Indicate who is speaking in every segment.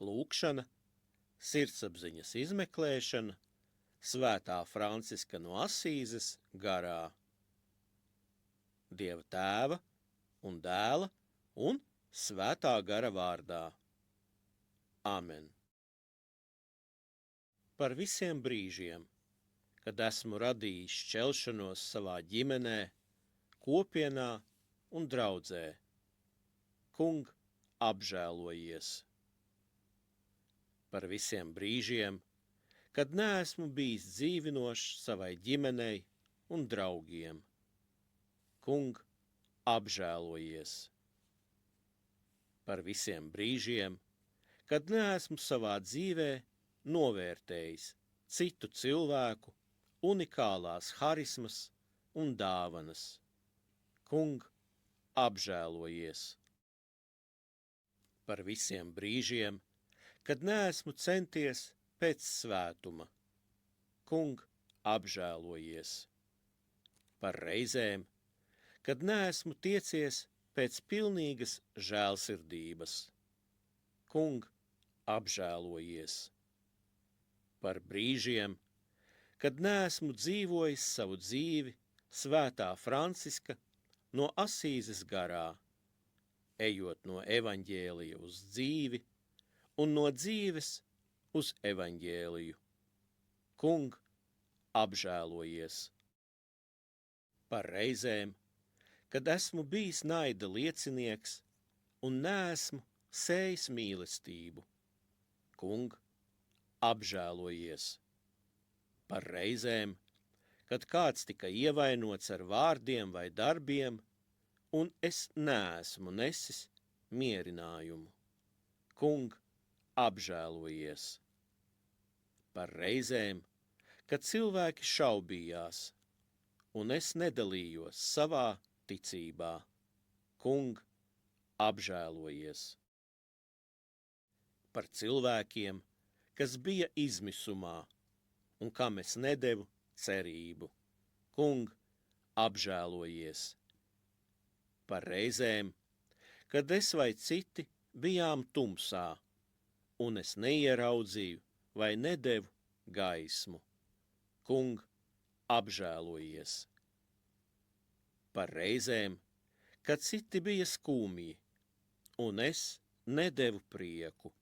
Speaker 1: lūkšana, sirdsapziņas izmeklēšana, Svētā Franciska no Asīzes garā. Dieva Tēva un Dēla un Svētā gara vārdā. Amen. Par visiem brīžiem, kad esmu radījis šķelšanos savā ģimenē, kopienā un draudzē, Kung, apžēlojies. Par visiem brīžiem, kad neesmu bijis dzīvinošs savai ģimenei un draugiem, Kung, apžēlojies. Par visiem brīžiem, kad neesmu savā dzīvē novērtējis citu cilvēku unikālās harismas un dāvanas, Kung, apžēlojies. Par visiem brīžiem, kad neesmu centies pēc svētuma, Kung, apžēlojies. Par reizēm, kad neesmu tiecies pēc pilnīgas žēlsirdības, Kung, apžēlojies. Par brīžiem, kad neesmu dzīvojis savu dzīvi Svētā Franciska no Asīzes garā, ejot no evaņģēlija uz dzīvi un no dzīves uz evaņģēliju, Kung, apžēlojies. Par reizēm, kad esmu bijis naida liecinieks un neesmu sējis mīlestību, Kung, apžēlojies. Par reizēm, kad kāds tika ievainots ar vārdiem vai darbiem, un es neesmu nesis mierinājumu, Kung, apžēlojies. Par reizēm, kad cilvēki šaubījās, un es nedalījos savā ticībā, Kung, apžēlojies. Par cilvēkiem, kas bija izmisumā, un kam es nedevu cerību, Kung, apžēlojies. Par reizēm, kad es vai citi bijām tumsā, un es neieraudzīju vai nedevu gaismu, Kung, apžēlojies. Par reizēm, kad citi bija skumji, un es nedevu prieku,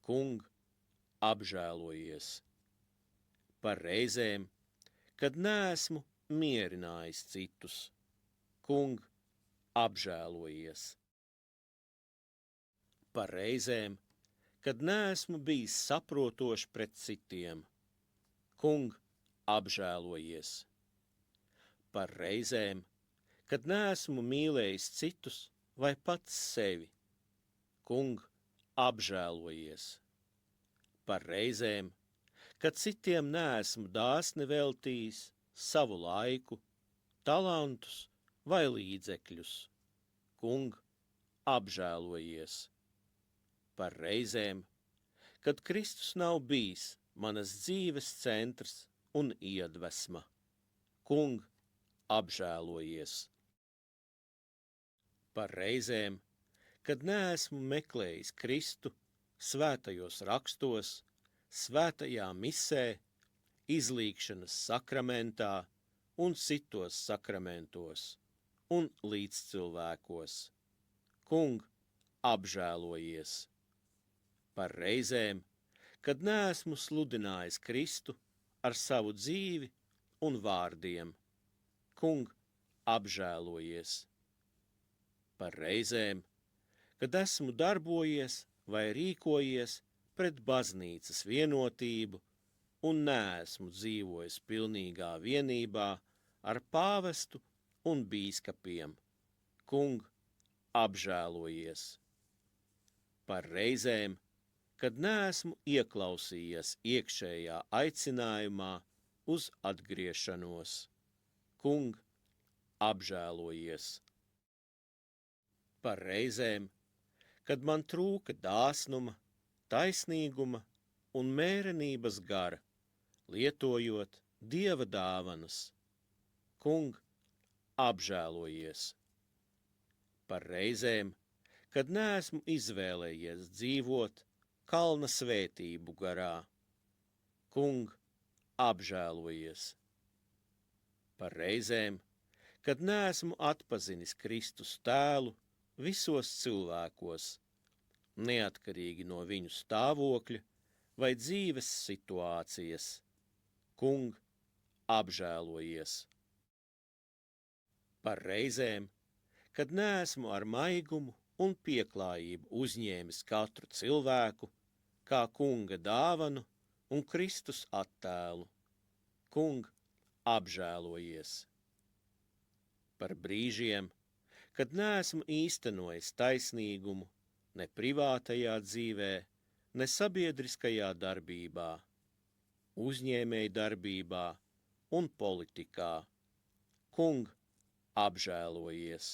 Speaker 1: Kung, apžēlojies. Par reizēm, kad neesmu mierinājis citus, Kung, apžēlojies. Par reizēm, kad neesmu bijis saprotošs pret citiem, Kung, apžēlojies. Par reizēm, kad neesmu mīlējis citus vai pats sevi, Kung, apžēlojies. Par reizēm, kad citiem neesmu dāsni veltījis savu laiku, talantus vai līdzekļus, Kung, apžēlojies. Par reizēm, kad Kristus nav bijis manas dzīves centrs un iedvesma, Kung, apžēlojies. Par reizēm, kad neesmu meklējis Kristu svētajos rakstos, svētajā misē, izlīgšanas sakramentā un citos sakramentos un līdzcilvēkos, Kung, apžēlojies. Par reizēm, kad neesmu sludinājis Kristu ar savu dzīvi un vārdiem, Kung, apžēlojies. Par reizēm, kad esmu darbojies vai rīkojies pret baznīcas vienotību un neesmu dzīvojis pilnīgā vienībā ar pāvestu un bīskapiem, Kung, apžēlojies. Par reizēm, kad neesmu ieklausījies iekšējā aicinājumā uz atgriešanos, Kung, apžēlojies. Par reizēm, kad man trūka dāsnuma, taisnīguma un mērenības gara, lietojot Dieva dāvanas, Kung, apžēlojies. Par reizēm, kad neesmu izvēlējies dzīvot kalna svētību garā. Kung, apžēlojies! Par reizēm, kad neesmu atpazinis Kristus tēlu visos cilvēkos, neatkarīgi no viņu stāvokļa vai dzīves situācijas. Kung, apžēlojies! Par reizēm, kad neesmu ar maigumu un pieklājību uzņēmis katru cilvēku kā Kunga dāvanu un Kristus attēlu. Kung, apžēlojies! Par brīžiem, kad neesmu īstenojis taisnīgumu ne privātajā dzīvē, ne sabiedriskajā darbībā, uzņēmēju darbībā un politikā. Kung, apžēlojies!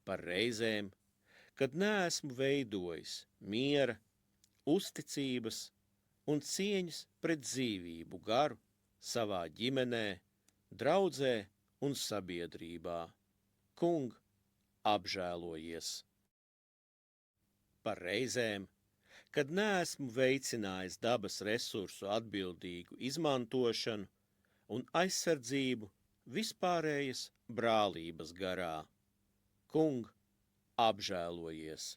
Speaker 1: Par reizēm, kad neesmu veidojis miera, uzticības un cieņas pret dzīvību garu savā ģimenē, draudzē un sabiedrībā. Kung, apžēlojies! Par reizēm, kad neesmu veicinājis dabas resursu atbildīgu izmantošanu un aizsardzību vispārējas brālības garā. Kung, apžēlojies!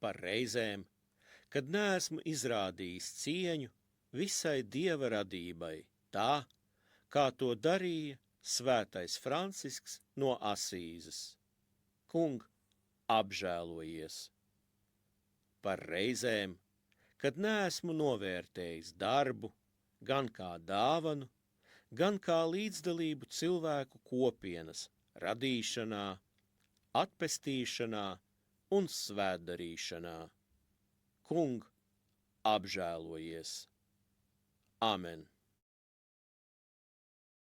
Speaker 1: Par reizēm, kad neesmu izrādījis cieņu visai Dieva radībai tā, kā to darīja svētais Francisks no Asīzes. Kung, apžēlojies! Par reizēm, kad neesmu novērtējis darbu gan kā dāvanu, gan kā līdzdalību cilvēku kopienas radīšanā, atpestīšanā un svētdarīšanā. Kung, apžēlojies! Amen!